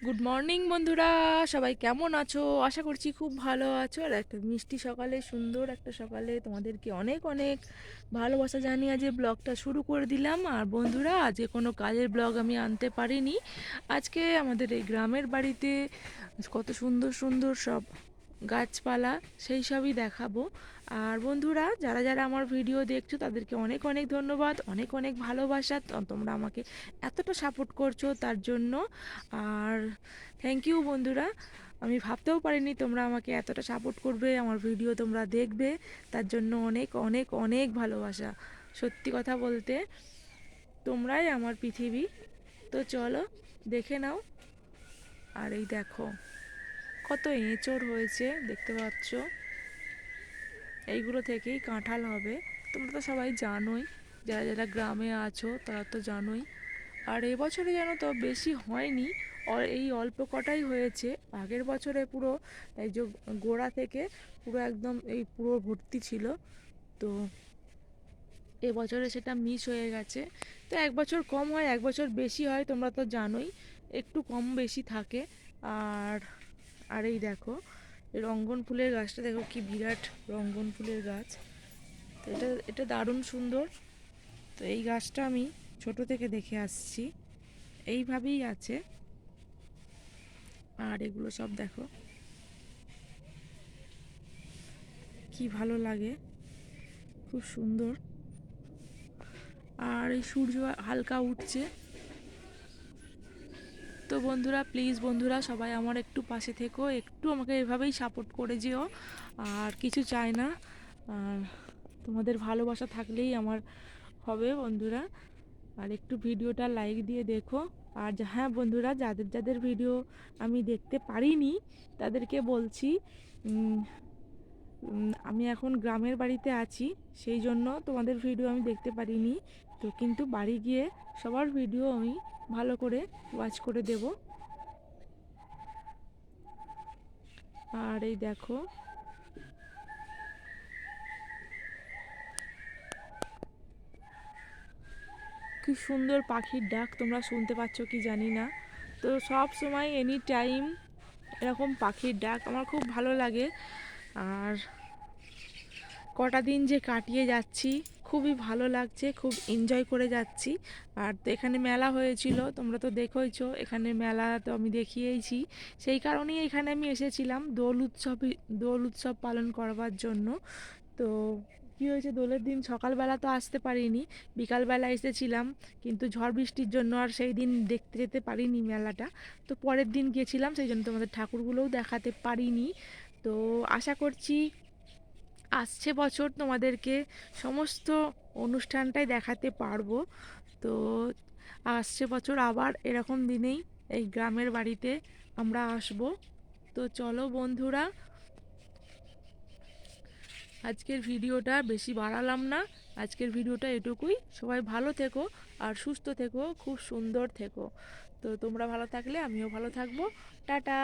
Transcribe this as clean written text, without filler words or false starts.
Good morning বন্ধুরা, সবাই কেমন আছো? আশা করছি খুব ভালো আছো। আর একটা মিষ্টি সকালে, সুন্দর একটা সকালে তোমাদেরকে অনেক অনেক ভালোবাসা জানিয়ে আজ ব্লগটা শুরু করে দিলাম। আর বন্ধুরা, আজকে কোনো কাজের ব্লগ আমি আনতে পারিনি। আজকে আমাদের এই গ্রামের বাড়িতে কত সুন্দর সুন্দর সব গাছপালা, সেই সবই দেখাবো। আর বন্ধুরা, যারা যারা আমার ভিডিও দেখছো তাদেরকে অনেক অনেক ধন্যবাদ, অনেক অনেক ভালোবাসা। তোমরা আমাকে এতটা সাপোর্ট করছো তার জন্য। আর থ্যাংক ইউ বন্ধুরা। আমি ভাবতেও পারিনি তোমরা আমাকে এতটা সাপোর্ট করবে, আমার ভিডিও তোমরা দেখবে, তার জন্য অনেক অনেক অনেক ভালোবাসা। সত্যি কথা বলতে তোমরাই আমার পৃথিবী। তো চলো দেখে নাও। আর এই দেখো কত এঁচড় হয়েছে, দেখতে পাচ্ছ। এইগুলো থেকেই কাঁঠাল হবে, তোমরা তো সবাই জানোই। যারা যারা গ্রামে আছো তারা তো জানোই। আর এবছরে জানো তো বেশি হয়নি, এই অল্প কটাই হয়েছে। আগের বছরে পুরো এই যে গোড়া থেকে পুরো একদম এই পুরো ভর্তি ছিল। তো এবছরে সেটা মিস হয়ে গেছে। তো এক বছর কম হয়, এক বছর বেশি হয়, তোমরা তো জানোই, একটু কম বেশি থাকে। আর আর এই দেখো রঙ্গন ফুলের গাছটা, দেখো কি বিরাট রঙ্গন ফুলের গাছ। তো এটা এটা দারুণ সুন্দর। তো এই গাছটা আমি ছোট থেকে দেখে আসছি, এইভাবেই আছে। আর এগুলো সব দেখো কি ভালো লাগে, খুব সুন্দর। আর এই সূর্য হালকা উঠছে। তো বন্ধুরা, প্লিজ বন্ধুরা, সবাই আমার একটু পাশে থেকো, একটু আমাকে এভাবেই সাপোর্ট করে যেও। আর কিছু চাই না, আর তোমাদের ভালোবাসা থাকলেই আমার হবে বন্ধুরা। আর একটু ভিডিওটা লাইক দিয়ে দেখো। আর হ্যাঁ বন্ধুরা, যাদের যাদের ভিডিও আমি দেখতে পারিনি তাদেরকে বলছি, আমি এখন গ্রামের বাড়িতে আছি, সেই জন্য তোমাদের ভিডিও আমি দেখতে পারিনি। তো কিন্তু বাড়ি গিয়ে সবার ভিডিও আমি ভালো করে ওয়াচ করে দেব। আর এই দেখো কি সুন্দর পাখির ডাক, তোমরা শুনতে পাচ্ছ কি জানি না। তো সব সময় এনি টাইম এরকম পাখির ডাক আমার খুব ভালো লাগে। আর কটা দিন যে কাটিয়ে যাচ্ছি, খুবই ভালো লাগছে, খুব এনজয় করে যাচ্ছি। আর তো এখানে মেলা হয়েছিল, তোমরা তো দেখোইছো, এখানে মেলা তো আমি দেখিয়েইছি। সেই কারণেই এখানে আমি এসেছিলাম দোল উৎসব পালন করবার জন্য। তো কী হয়েছে, দোলের দিন সকালবেলা তো আসতে পারিনি, বিকালবেলা এসেছিলাম। কিন্তু ঝড় বৃষ্টির জন্য আর সেই দিন দেখতে যেতে পারিনি মেলাটা। তো পরের দিন গিয়েছিলাম, সেই জন্য তোমাদের ঠাকুরগুলোও দেখাতে পারিনি। তো আশা করছি আসছে বছর তোমাদেরকে সমস্ত অনুষ্ঠানটাই দেখাতে পারবো। তো আসছে বছর আবার এরকম দিনেই এই গ্রামের বাড়িতে আমরা আসব। তো চলো বন্ধুরা, আজকের ভিডিওটা বেশি বাড়ালাম না, আজকের ভিডিওটা এটুকুই। সবাই ভালো থেকো আর সুস্থ থেকো, খুব সুন্দর থেকো। তো তোমরা ভালো থাকলে আমিও ভালো থাকবো। টাটা।